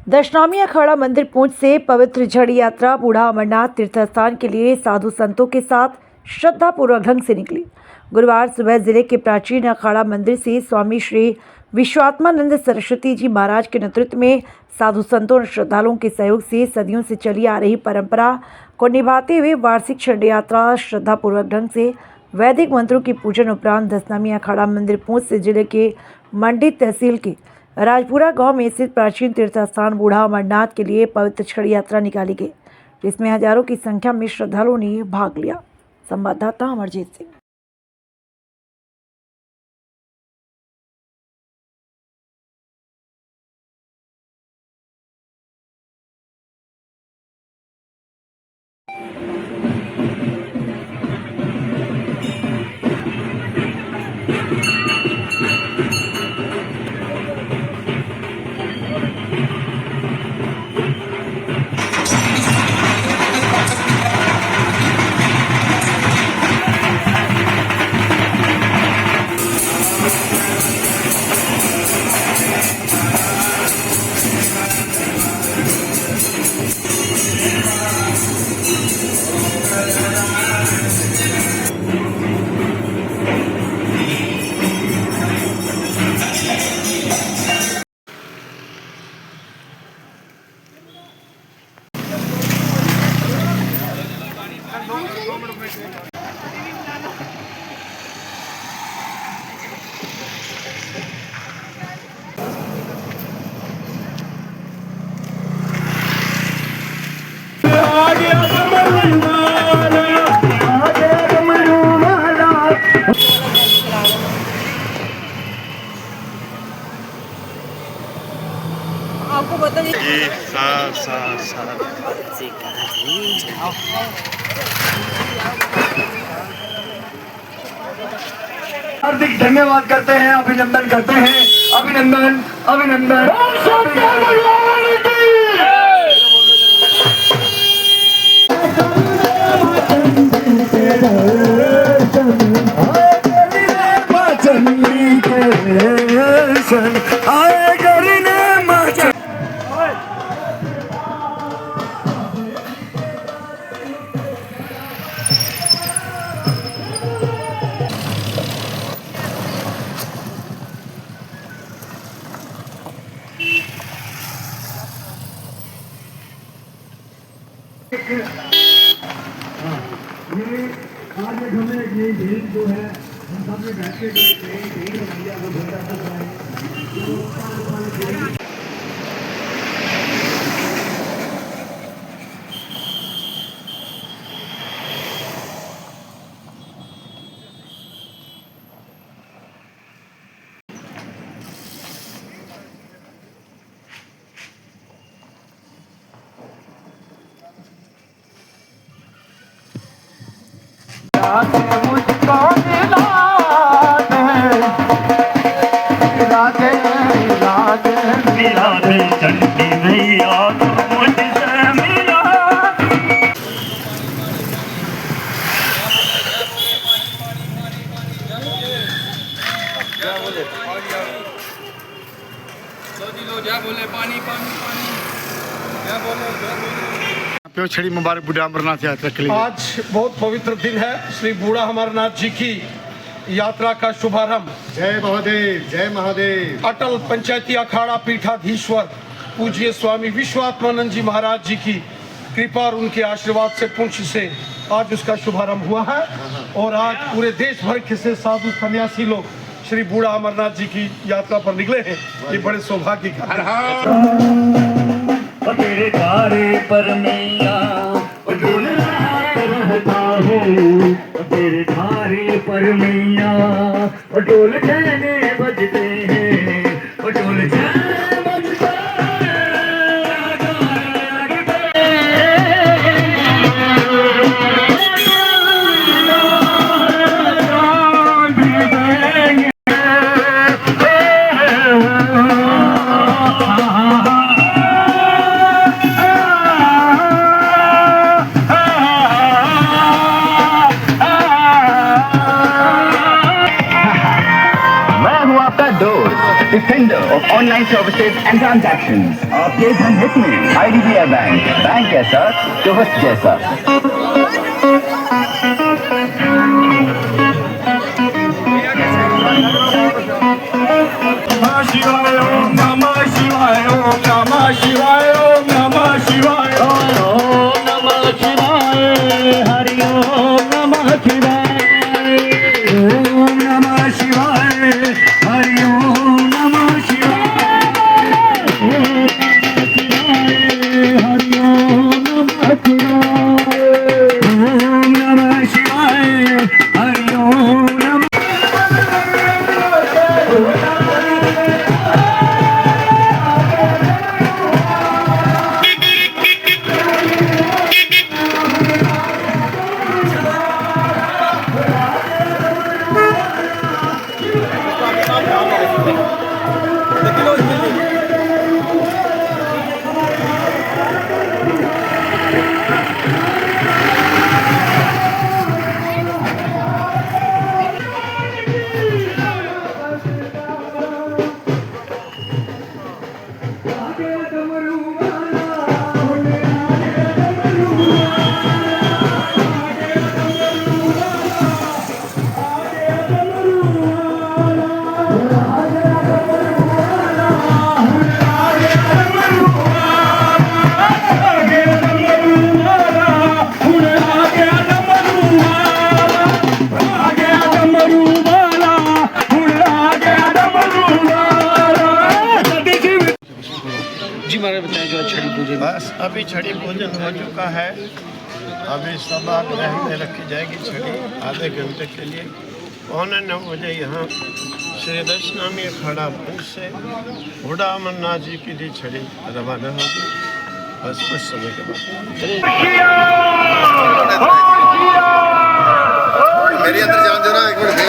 दशनामी अखाड़ा मंदिर पहुंच से पवित्र झड़ी यात्रा बूढ़ा अमरनाथ तीर्थ स्थान के लिए साधु संतों के साथ श्रद्धापूर्वक ढंग से निकली। गुरुवार सुबह जिले के प्राचीन अखाड़ा मंदिर से स्वामी श्री विश्वात्मानंद सरस्वती जी महाराज के नेतृत्व में साधु संतों और श्रद्धालुओं के सहयोग से सदियों से चली आ रही परंपरा को निभाते हुए वार्षिक झड़ी यात्रा श्रद्धापूर्वक ढंग से वैदिक मंत्रों की पूजन उपरांत दशनामी अखाड़ा मंदिर पहुंच से जिले के मंडी तहसील के राजपुरा गांव में स्थित प्राचीन तीर्थ स्थान बूढ़ा अमरनाथ के लिए पवित्र छड़ी यात्रा निकाली गई, जिसमें हजारों की संख्या में श्रद्धालुओं ने भाग लिया। संवाददाता अमरजीत सिंह। आपको बता दीजिए हार्दिक धन्यवाद करते हैं, अभिनंदन करते हैं, अभिनंदन अभिनंदन। ये आज हमें ये झील जो है हम सब में बैठ के झील भैया वो बेटा मुझको मिला दे चंडी भैया मुझसे मिला। क्या बोले पानी पानी पानी क्या बोले छड़ी मुबारक बूढ़ा अमरनाथ यात्रा के लिए आज बहुत पवित्र दिन है। श्री बूढ़ा अमरनाथ जी की यात्रा का शुभारंभ जय महादेव जय महादेव अटल पंचायती अखाड़ा पीठाधीश्वर पूज्य स्वामी विश्वात्मानंद जी महाराज जी की कृपा और उनके आशीर्वाद से पुंछ से आज उसका शुभारंभ हुआ है। और आज पूरे देश भर के से साधु सन्यासी लोग श्री बूढ़ा अमरनाथ जी की यात्रा पर निकले हैं। ये बड़े सौभाग्य का तेरे द्वारे पर मैया रहता हूँ, तेरे द्वारे पर मैया ढोल छाने बजते हैं, ढोल छाने बजते ऑनलाइन सर्विसेज एंड ट्रांजैक्शंस। आपके धन हित में IDBI बैंक कैसा तो होस्ट जैसा। शिवाय ओम नमः शिवाय ओम नमः शिवाय ओम नमः शिवाय ओम नमः शिवाय हरि ओम नमः शिवाय ओम नमः शिवाय हरि ओम नमः शिवाय हरि ओम नमः शिवाय ओम नमः शिवाय हरि ओम नमः बस अभी छड़ी पूजन हो चुका है। अभी सभागृह में रखी जाएगी छड़ी आधे घंटे के लिए। 8:45 बजे यहाँ श्री दशनामी अखाड़ा मंच से बूढ़ा अमरनाथ जी की दी छड़ी रवाना होगी। बस कुछ समय के बाद मेरी अंदर जान देना एक मिनट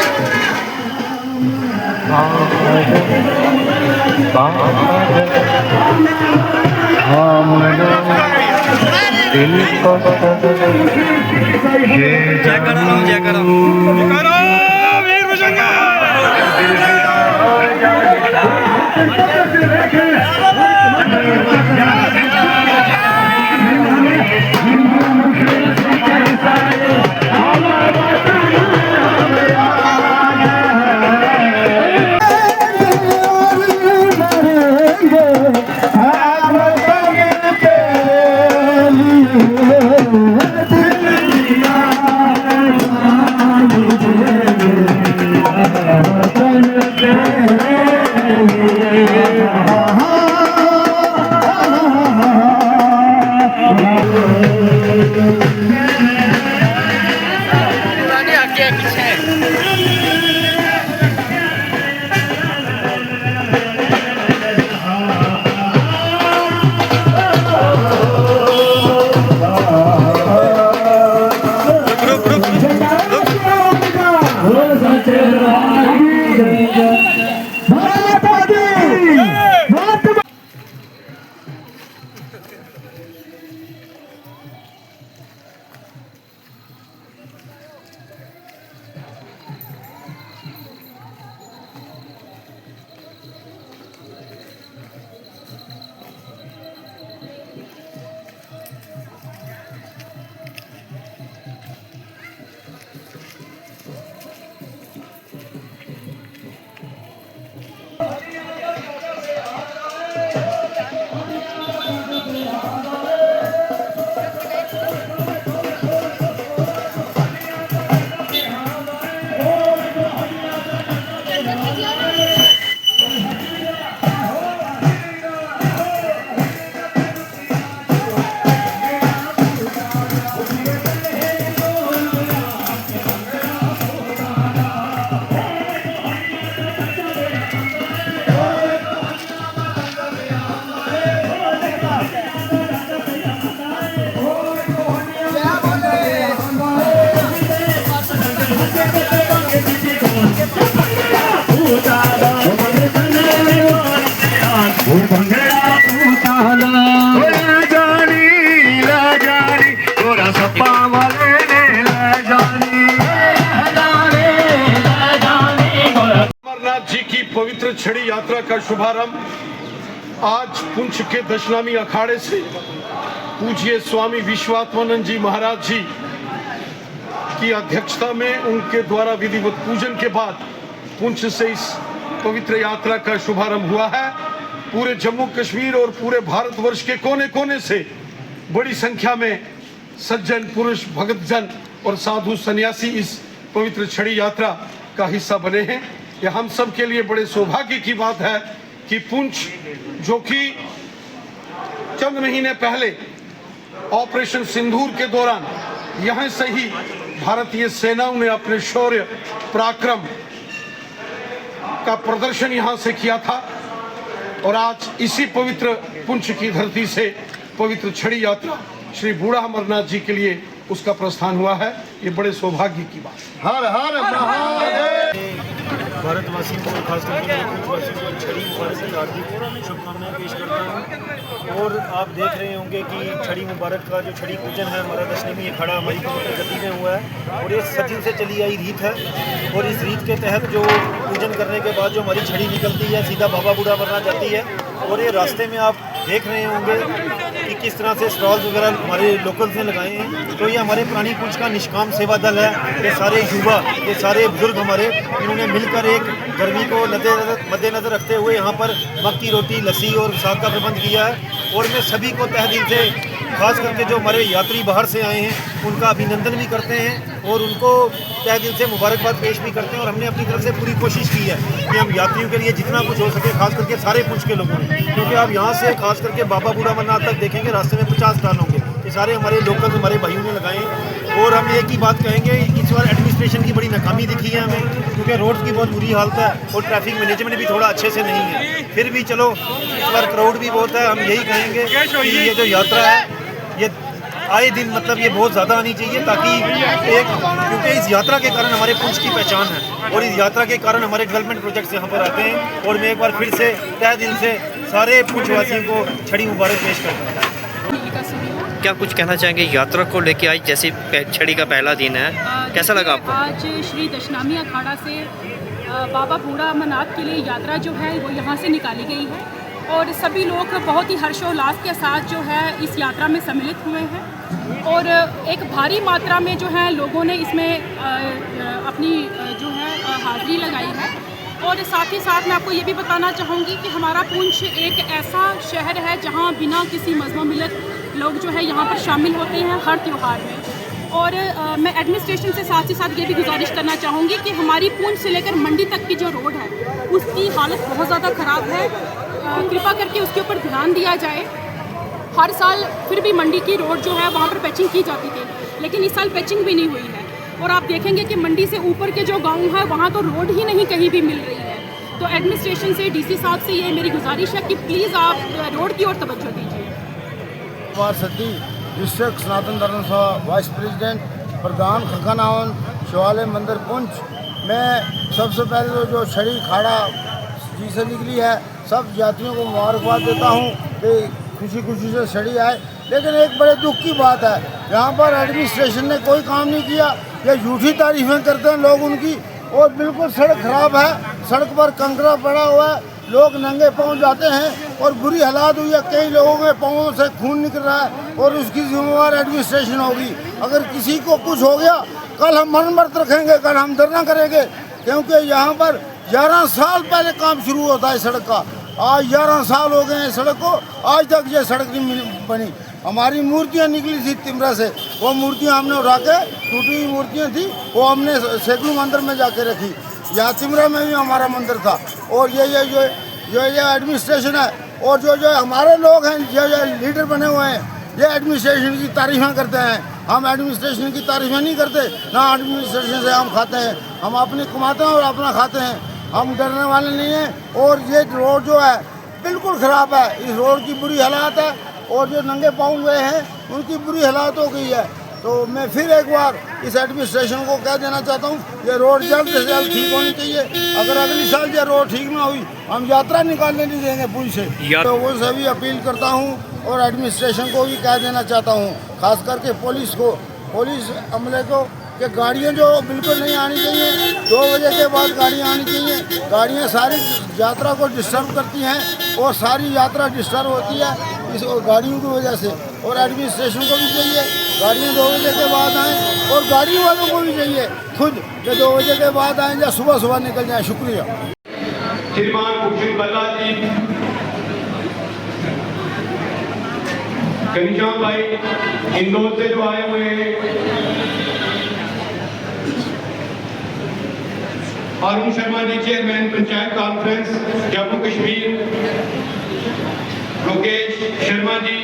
अमरनाथ जी की पवित्र छड़ी यात्रा का शुभारंभ आज पुंछ के दशनामी अखाड़े से पूज्य स्वामी विश्वात्मानंद जी महाराज जी की अध्यक्षता में उनके द्वारा विधिवत पूजन के बाद पुंछ से इस पवित्र यात्रा का शुभारंभ हुआ है। पूरे जम्मू कश्मीर और पूरे भारतवर्ष के कोने कोने से बड़ी संख्या में सज्जन पुरुष, भक्तजन और साधु सन्यासी इस पवित्र छड़ी यात्रा का हिस्सा बने हैं। यह हम सब के लिए बड़े सौभाग्य की बात है कि पुंछ, जो कि चंद महीने पहले ऑपरेशन सिंदूर के दौरान यहाँ से ही भारतीय सेनाओं ने अपने शौर्य पराक्रम का प्रदर्शन यहाँ से किया था, और आज इसी पवित्र पुंछ की धरती से पवित्र छड़ी यात्रा श्री बूढ़ा अमरनाथ जी के लिए उसका प्रस्थान हुआ है। ये बड़े सौभाग्य की बात है। हर हर महादेव। भारतवासियों को, खासतौर पर पुंछवासियों को छड़ी मुबारक की हार्दिक शुभकामनाएं पेश करता हूँ। और आप देख रहे होंगे कि छड़ी मुबारक का जो छड़ी पूजन है हमारा दशनामी अखाड़ा हमारी पवित्र गद्दी में हुआ है, और ये सदियों से चली आई रीत है। और इस रीत के तहत जो पूजन करने के बाद जो हमारी छड़ी निकलती है सीधा बाबा बूढ़ा अमरनाथ जाती है। और ये रास्ते में आप देख रहे होंगे कि किस तरह से स्टॉल्स वगैरह हमारे लोकल्स ने लगाए हैं। तो ये हमारे प्राणी पुंछ का निष्काम सेवा दल है। ये सारे युवा, ये सारे बुजुर्ग हमारे, इन्होंने मिलकर एक गर्मी को मद्देनजर रखते हुए यहाँ पर मक्की रोटी, लस्सी और साग का प्रबंध किया है। और मैं सभी को तहे दिल से, खास करके जो हमारे यात्री बाहर से आए हैं, उनका अभिनंदन भी करते हैं और उनको तहे दिल से मुबारकबाद पेश भी करते हैं। और हमने अपनी तरफ से पूरी कोशिश की है कि हम यात्रियों के लिए जितना कुछ हो सके, खास करके सारे पुंछ के लोगों ने, क्योंकि आप यहाँ से खास करके बाबा बूढ़ा अमरनाथ तक देखेंगे रास्ते में 50 स्टॉल होंगे। ये सारे हमारे लोकल हमारे भाइयों ने लगाए हैं। और हम एक ही बात कहेंगे, इस बार एडमिनिस्ट्रेशन की बड़ी नाकामी दिखी है हमें, क्योंकि रोड्स की बहुत बुरी हालत है और ट्रैफिक मैनेजमेंट भी थोड़ा अच्छे से नहीं है। फिर भी चलो, इस बार क्राउड भी बहुत है। हम यही कहेंगे कि ये जो यात्रा है ये आए दिन मतलब ये बहुत ज़्यादा आनी चाहिए, ताकि एक, क्योंकि इस यात्रा के कारण हमारे पुंछ की पहचान है और इस यात्रा के कारण हमारे डेवलपमेंट प्रोजेक्ट्स यहाँ पर आते हैं। और मैं एक बार फिर से तहे दिल से सारे पुंछवासियों को छड़ी मुबारक पेश करता हूँ। क्या कुछ कहना चाहेंगे यात्रा को लेके? आज जैसे छड़ी का पहला दिन है, कैसा लगा आपको? आज श्री दशनामी अखाड़ा से बाबा बूढ़ा अमरनाथ के लिए यात्रा जो है वो यहाँ से निकाली गई है, और सभी लोग बहुत ही हर्षोल्लास के साथ जो है इस यात्रा में सम्मिलित हुए हैं। और एक भारी मात्रा में जो है लोगों ने इसमें अपनी जो है हाज़िरी लगाई है। और साथ ही साथ मैं आपको ये भी बताना चाहूँगी कि हमारा पुंछ एक ऐसा शहर है जहाँ बिना किसी मज़हब मिलत लोग जो है यहाँ पर शामिल होते हैं हर त्यौहार में। और मैं एडमिनिस्ट्रेशन से साथ ही साथ ये भी गुजारिश करना चाहूँगी कि हमारी पुंछ से लेकर मंडी तक की जो रोड है उसकी हालत बहुत ज़्यादा ख़राब है। कृपा करके उसके ऊपर ध्यान दिया जाए। हर साल फिर भी मंडी की रोड जो है वहाँ पर पैचिंग की जाती थी, लेकिन इस साल पैचिंग भी नहीं हुई है। और आप देखेंगे कि मंडी से ऊपर के जो गांव है वहाँ तो रोड ही नहीं कहीं भी मिल रही है। तो एडमिनिस्ट्रेशन से, डीसी साहब से ये मेरी गुजारिश है कि प्लीज़ आप रोड की ओर तवज्जो दीजिए। कुमार सत्ती, डिस्ट्रिक्ट सनातन धर्म सभा वाइस प्रेसिडेंट, प्रधान खकानावन शिवालय मंदिर पुंछ। मैं सबसे पहले जो छड़ी खाड़ा जी से निकली है, सब यात्रियों को मुबारकबाद देता हूँ कि खुशी खुशी से छड़ी आए। लेकिन एक बड़े दुख की बात है, यहाँ पर एडमिनिस्ट्रेशन ने कोई काम नहीं किया। ये झूठी तारीफें करते हैं लोग उनकी, और बिल्कुल सड़क खराब है, सड़क पर कंकरा पड़ा हुआ है, लोग नंगे पाँव जाते हैं और बुरी हालात हुई है। कई लोगों के पाँवों से खून निकल रहा है और उसकी जिम्मेवार एडमिनिस्ट्रेशन होगी। अगर किसी को कुछ हो गया, कल हम मरण व्रत रखेंगे, कल हम धरना करेंगे, क्योंकि यहाँ पर 11 साल पहले काम शुरू होता है सड़क का। आज 11 साल हो गए हैं सड़क को, आज तक ये सड़क नहीं बनी। हमारी मूर्तियाँ निकली थी तिमरा से, वो मूर्तियाँ हमने उठा के, टूटी हुई मूर्तियाँ थी, वो हमने सैकड़ों मंदिर में जाके रखी। यहाँ तिमरा में भी हमारा मंदिर था। और ये एडमिनिस्ट्रेशन है, और जो हमारे लोग हैं, जो लीडर बने हुए हैं, ये एडमिनिस्ट्रेशन की तारीफ़ें करते हैं। हम एडमिनिस्ट्रेशन की तारीफ़ें नहीं करते, ना एडमिनिस्ट्रेशन से हम खाते हैं। हम अपने कमाते हैं और अपना खाते हैं, हम डरने वाले नहीं हैं। और ये रोड जो है बिल्कुल ख़राब है, इस रोड की बुरी हालात है, और जो नंगे पाँव गए हैं उनकी बुरी हालात हो गई है। तो मैं फिर एक बार इस एडमिनिस्ट्रेशन को कह देना चाहता हूँ, ये रोड जल्द से जल्द ठीक होनी चाहिए। अगर अगली साल ये रोड ठीक ना हुई, हम यात्रा निकालने नहीं देंगे पुंछ से। तो उनसे भी अपील करता हूँ और एडमिनिस्ट्रेशन को भी कह देना चाहता हूँ, खास करके पुलिस को, पुलिस अमले को, कि गाड़ियाँ जो बिल्कुल नहीं आनी चाहिए, 2 बजे के बाद गाड़ियाँ आनी चाहिए। गाड़ियाँ सारी यात्रा को डिस्टर्ब करती हैं। और सारी यात्रा डिस्टर्ब होती है इस गाड़ियों की वजह से। और एडमिनिस्ट्रेशन को भी चाहिए गाड़ियाँ 2 बजे के बाद आएँ, और गाड़ी वालों को भी चाहिए खुद कि 2 बजे के बाद आएँ या सुबह सुबह निकल जाएँ। शुक्रिया। श्रीमान भूषण बल्ला जी, घनश्याम भाई इंदौर से जो आए हुए हैं, Arun Sharma ji chairman panchayat conference Jammu Kashmir, Lokesh Sharma ji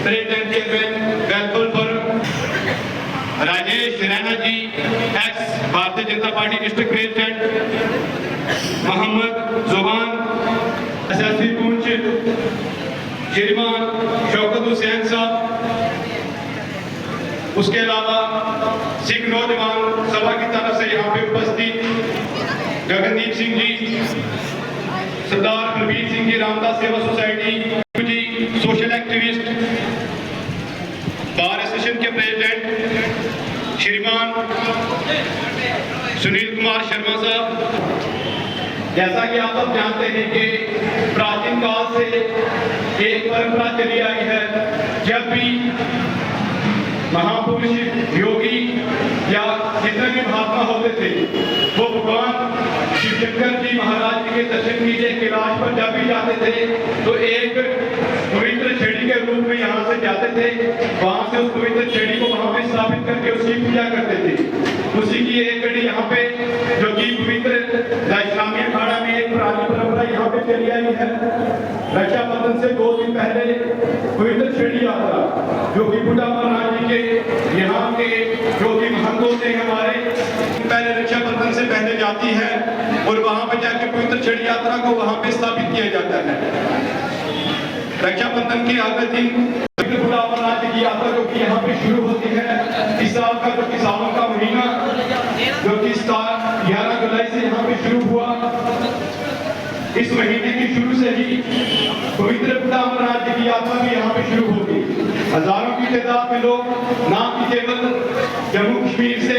president chairman welfare forum, Rajesh Raina ji ex Bharatiya Janata party district president, Mohammad जुबान एसएसपी पुंछ, श्रीमान शौकत हुसैन साहब, उसके अलावा सिख नौजवान सभा की तरफ से यहाँ पे उपस्थित गगनदीप सिंह जी, सरदार बलबीर सिंह जी रामदास सेवा सोसाइटी जी, सोशल एक्टिविस्ट, बार एसोसिएशन के प्रेसिडेंट श्रीमान सुनील कुमार शर्मा साहब। जैसा कि आप सब जानते हैं कि प्राचीन काल से एक परंपरा चली आई है, जब भी महापुरुष योगी या जितने भी महात्मा होते थे वो भगवान शिव शंकर जी महाराज जी के दर्शन के लिए कैलाश पर जब भी जाते थे तो एक पवित्र छड़ी के रूप में यहाँ से जाते थे, वहां से उस पवित्र छड़ी को वहां पे स्थापित करके उसकी पूजा करते थे। उसी की एक कड़ी यहाँ पे जो कि पवित्र इस्लामी अखाड़ा में एक पुरानी परंपरा यहाँ पे चली आई है। रक्षाबंधन से 2 दिन पहले पवित्र छड़ी यात्रा जो कि बुढ़ा महाराज जी के यहाँ के जो कि महंत होते हैं हमारे, पहले रक्षाबंधन से पहले जाती है और वहां पर जाकर पवित्र छड़ी यात्रा को वहां पे स्थापित किया जाता है। रक्षाबंधन के अगले दिन बुढ़ा अमरनाथ की यात्रा जो कि यहाँ पे शुरू होती है। इस साल का जो कि सावन का महीना जो कि 11 जुलाई से यहाँ पे शुरू हुआ, इस महीने की शुरू से ही पवित्र बुढ़ा अमरनाथ की यात्रा भी यहाँ पे शुरू होगी। हजारों की तादाद में लोग ना कि केवल जम्मू कश्मीर से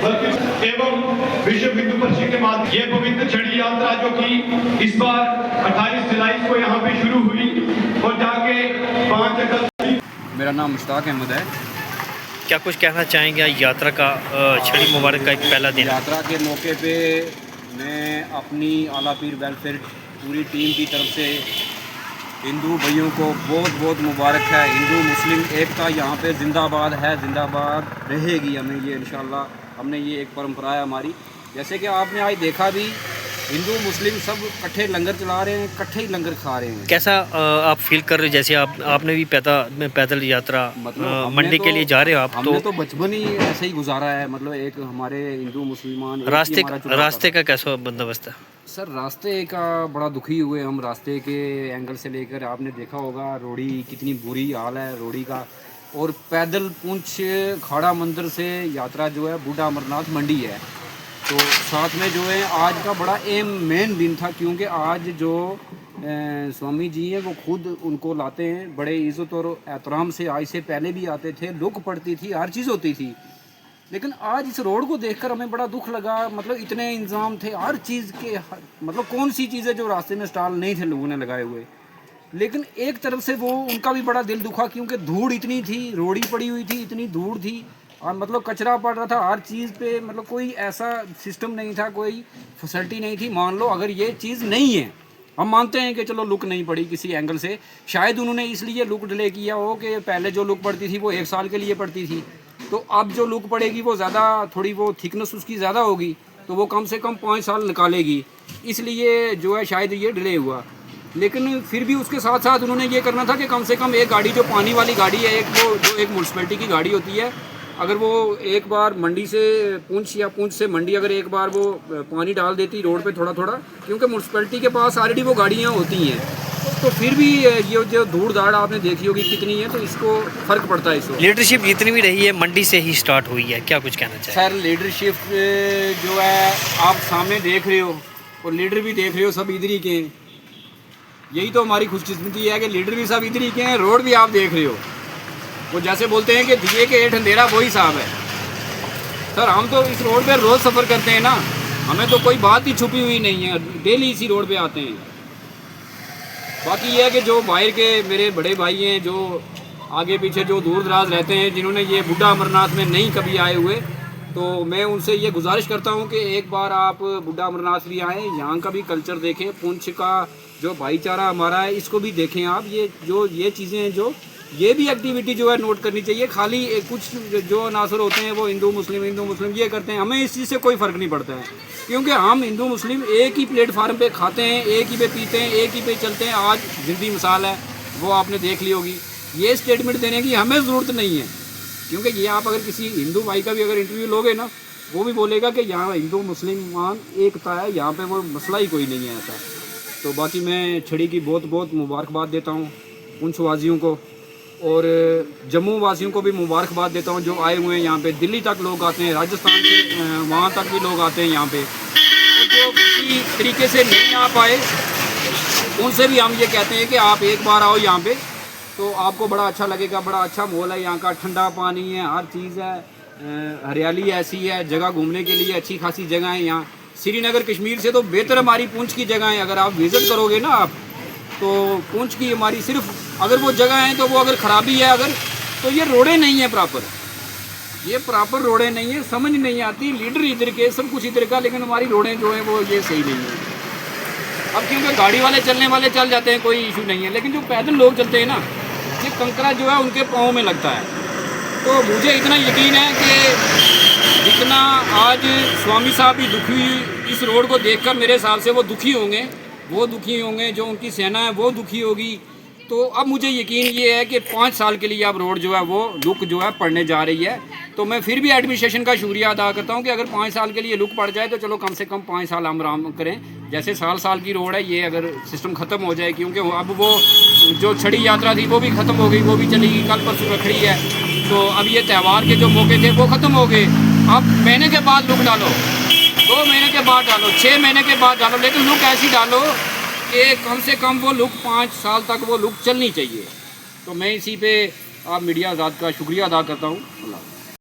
बल्कि एवं विश्व हिंदू परिषद के माध्यम ये पवित्र छड़ी यात्रा जो कि इस बार 28 जुलाई को यहाँ पे शुरू हुई और जाके 5 अगस्त। मेरा नाम मुश्ताक अहमद है। क्या कुछ कहना चाहेंगे यात्रा का, छड़ी मुबारक का एक पहला दिन? यात्रा के मौके पे मैं अपनी आला पीर वेलफेयर पूरी टीम की तरफ से हिंदू भाइयों को बहुत बहुत मुबारक है। हिंदू मुस्लिम एकता यहाँ पे जिंदाबाद है, जिंदाबाद रहेगी। हमें ये इंशाल्लाह हमने ये एक परंपरा है हमारी। जैसे कि आपने आज देखा भी हिंदू मुस्लिम सब इकट्ठे लंगर चला रहे हैं, इकट्ठे ही लंगर खा रहे हैं। कैसा आप फील कर रहे हो? जैसे आपने भी पैदल यात्रा मतलब मंडी के लिए जा रहे हो आप? हमने तो बचपन ही ऐसे ही गुजारा है। मतलब एक हमारे हिंदू मुसलमान रास्ते का कैसा बंदोबस्त है? सर रास्ते का बड़ा दुखी हुए हम। रास्ते के एंगल से लेकर आपने देखा होगा रोड़ी कितनी बुरी हाल है रोड़ी का। और पैदल पुंछ खाड़ा मंदिर से यात्रा जो है बूढ़ा अमरनाथ मंडी है। तो साथ में जो है आज का बड़ा मेन दिन था, क्योंकि आज जो स्वामी जी हैं वो खुद उनको लाते हैं बड़े इज़्ज़त और एहतराम से। आज से पहले भी आते थे, लुक पड़ती थी, हर चीज़ होती थी। लेकिन आज इस रोड को देखकर हमें बड़ा दुख लगा। मतलब इतने इंतज़ाम थे हर चीज़ के, मतलब कौन सी चीज़ है जो रास्ते में स्टॉल नहीं थे लोगों ने लगाए हुए। लेकिन एक तरफ से वो उनका भी बड़ा दिल दुखा, क्योंकि धूड़ इतनी थी, रोड़ी पड़ी हुई थी, इतनी धूड़ थी और मतलब कचरा पड़ रहा था हर चीज़ पे। मतलब कोई ऐसा सिस्टम नहीं था, कोई फैसिलिटी नहीं थी। मान लो अगर ये चीज़ नहीं है, हम मानते हैं कि चलो लुक नहीं पड़ी किसी एंगल से, शायद उन्होंने इसलिए लुक डिले किया हो कि पहले जो लुक पड़ती थी वो 1 साल के लिए पड़ती थी, तो अब जो लुक पड़ेगी वो ज़्यादा, थोड़ी वो थिकनेस उसकी ज़्यादा होगी, तो वो कम से कम 5 साल निकालेगी। इसलिए जो है शायद ये डिले हुआ। लेकिन फिर भी उसके साथ साथ उन्होंने ये करना था कि कम से कम एक गाड़ी जो पानी वाली गाड़ी है, एक वो जो एक म्यूनसिपैलिटी की गाड़ी होती है, अगर वो एक बार मंडी से पुंछ या पुंछ से मंडी अगर एक बार वो पानी डाल देती रोड पे थोड़ा थोड़ा, क्योंकि म्यूनसिपैलिटी के पास ऑलरेडी वो गाड़ियाँ होती हैं, तो फिर भी ये जो धूड़ धाड़ आपने देखी होगी कितनी है, तो इसको फ़र्क पड़ता है। इसको लीडरशिप जितनी भी रही है मंडी से ही स्टार्ट हुई है, क्या कुछ कहना चाहिए? सर लीडरशिप जो है आप सामने देख रहे हो और लीडर भी देख रहे हो, सब इधर ही के हैं। यही तो हमारी खुशकिस्मती है कि लीडर भी सब इधर ही के हैं, रोड भी आप देख रहे हो। वो जैसे बोलते हैं कि दिए के हेठ अंधेरा वही साहब है। सर हम तो इस रोड पे रोज़ सफ़र करते हैं ना, हमें तो कोई बात ही छुपी हुई नहीं है, डेली इसी रोड पे आते हैं। बाकी ये है कि जो बाहर के मेरे बड़े भाई हैं, जो आगे पीछे जो दूर दराज रहते हैं, जिन्होंने ये बुढ़ा अमरनाथ में नहीं कभी आए हुए, तो मैं उनसे ये गुजारिश करता हूँ कि एक बार आप बुढ़ा अमरनाथ भी आएँ, यहाँ का भी कल्चर देखें, पुंछ का जो भाईचारा हमारा है इसको भी देखें आप। ये चीज़ें हैं जो ये भी एक्टिविटी जो है नोट करनी चाहिए। खाली कुछ जो अनासर होते हैं वो हिंदू मुस्लिम ये करते हैं, हमें इस चीज़ से कोई फ़र्क नहीं पड़ता है, क्योंकि हम हिंदू मुस्लिम एक ही प्लेटफार्म पे खाते हैं, एक ही पे पीते हैं, एक ही पे चलते हैं। आज जिंदी मिसाल है, वो आपने देख ली होगी। ये स्टेटमेंट देने की हमें ज़रूरत नहीं है, क्योंकि ये आप अगर किसी हिंदू भाई का भी अगर इंटरव्यू लोगे ना, वो भी बोलेगा कि यहाँ हिंदू मुस्लिमान एकता है, यहाँ पे वो मसला ही कोई नहीं है ऐसा। तो बाकी मैं छड़ी की बहुत बहुत मुबारकबाद देता हूँ पुंछ वासियों को, और जम्मू वासियों को भी मुबारकबाद देता हूँ जो आए हुए हैं यहाँ पे। दिल्ली तक लोग आते हैं, राजस्थान से वहाँ तक भी लोग आते हैं यहाँ पे। तो जो किसी तरीके से नहीं आ पाए उनसे भी हम ये कहते हैं कि आप एक बार आओ यहाँ पे, तो आपको बड़ा अच्छा लगेगा। बड़ा अच्छा माहौल है यहाँ का, ठंडा पानी है, हर चीज़ है, हरियाली ऐसी है, जगह घूमने के लिए अच्छी खासी जगह है यहाँ। श्रीनगर कश्मीर से तो बेहतर हमारी पुंछ की जगह है। अगर आप विज़िट करोगे ना आप, तो पुंछ की हमारी सिर्फ अगर वो जगह है तो वो अगर ख़राबी है अगर, तो ये रोडें नहीं है प्रॉपर, ये प्रॉपर रोडें नहीं है, समझ नहीं आती। लीडर इधर के, सब कुछ इधर का, लेकिन हमारी रोडें जो हैं वो ये सही नहीं है। अब क्योंकि गाड़ी वाले चलने वाले चल जाते हैं, कोई इशू नहीं है, लेकिन जो पैदल लोग चलते हैं ना, ये कंकरा जो है उनके पाँव में लगता है। तो मुझे इतना यकीन है कि जितना आज स्वामी साहब भी दुखी इस रोड को देखकर मेरे हिसाब से वो दुखी होंगे, जो उनकी सेना है वो दुखी होगी। तो अब मुझे यकीन ये है कि 5 साल के लिए अब रोड जो है वो लुक जो है पड़ने जा रही है। तो मैं फिर भी एडमिनिस्ट्रेशन का शुक्रिया अदा करता हूँ कि अगर 5 साल के लिए लुक पड़ जाए तो चलो कम से कम 5 साल हम आराम करें। जैसे साल की रोड है, ये अगर सिस्टम ख़त्म हो जाए, क्योंकि अब वो जो छड़ी यात्रा थी वो भी ख़त्म हो गई, वो भी चली गई, कल परसों रखड़ी है। तो अब ये त्यौहार के जो मौके थे वो ख़त्म हो गए। अब महीने के बाद लुक डालो, 2 महीने के बाद डालो, 6 महीने के बाद डालो, लेकिन लुक ऐसी डालो कि कम से कम वो लुक 5 साल तक वो लुक चलनी चाहिए। तो मैं इसी पे आप मीडिया आज़ाद का शुक्रिया अदा करता हूँ।